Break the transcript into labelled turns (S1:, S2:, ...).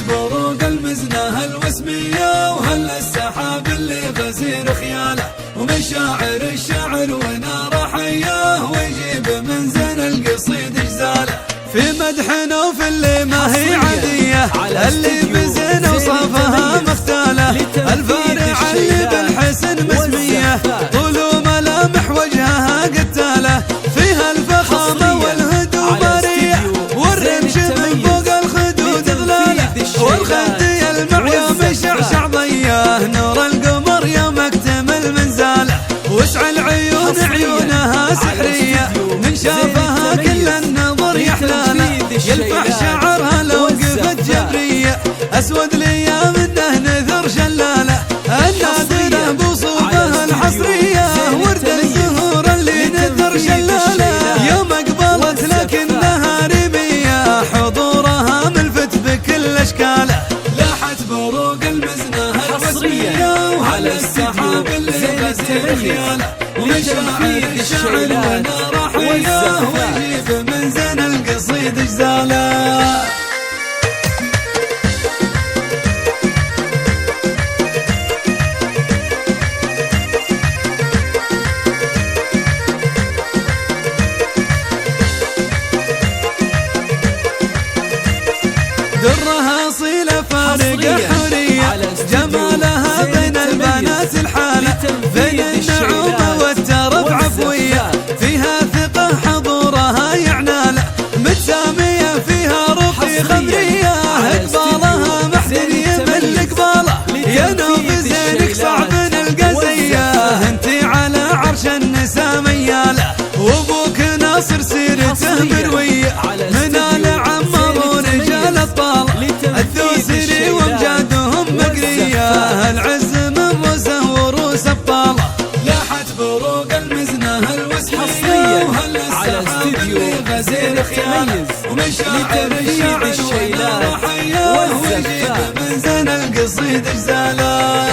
S1: بروق المزنة الوسمية وهل السحاب اللي غزير خياله ومشاعر الشعر ونار حياه ويجيب من زين القصيد اجزاله في مدحنا وفي اللي ما هي عادية اللي بزين وصفها مختاله الفارع اللي بالحسن مسمية طول ملامح وجهها قتاله فيها الفخامة والهدوء برية والرمش من فوق الخدود ظلاله والخد المعيوم شعشع ضياه نور القمر يوم اكتمل منزاله وسع العيون عيونها سحرية من شافها كل النظر يحلاله يلفح شعرها لو وقفت جبرية اسود ليا منه نذر شلاله النادرة بصوفها الحصرية ورد الزهور اللي نذر شلاله يوم اقبلت لكنها ريبية حضورها ملفت بكل اشكاله لاحت بروق المزنة الوسمية وعلى السحاب اللي غزير خياله ومشاعر الشعر ونار حياه ويجيب من زين القصيد اجزاله درها صيلة فارقة حورية جمالها بين البنات الحالة بين النعومة والترف عفوية فيها ثقة حضورها يعناله متسامية فيها رقي خمرية اقبالها محسن يمل قباله يا نوف زينك صعب نلقى زيه انتي على عرش النساء مياله وابوك ناصر سيرته مروية من آل عمر ورجال الطالة الثوسري وامجادهم مقرية العز من رؤسه وروس ابطاله لاحت بروق المزنة الوسمية وهل السحاب اللي غزير خياله ومشاعر الشعر ونار حياه ويجيب من زين القصيد اجزاله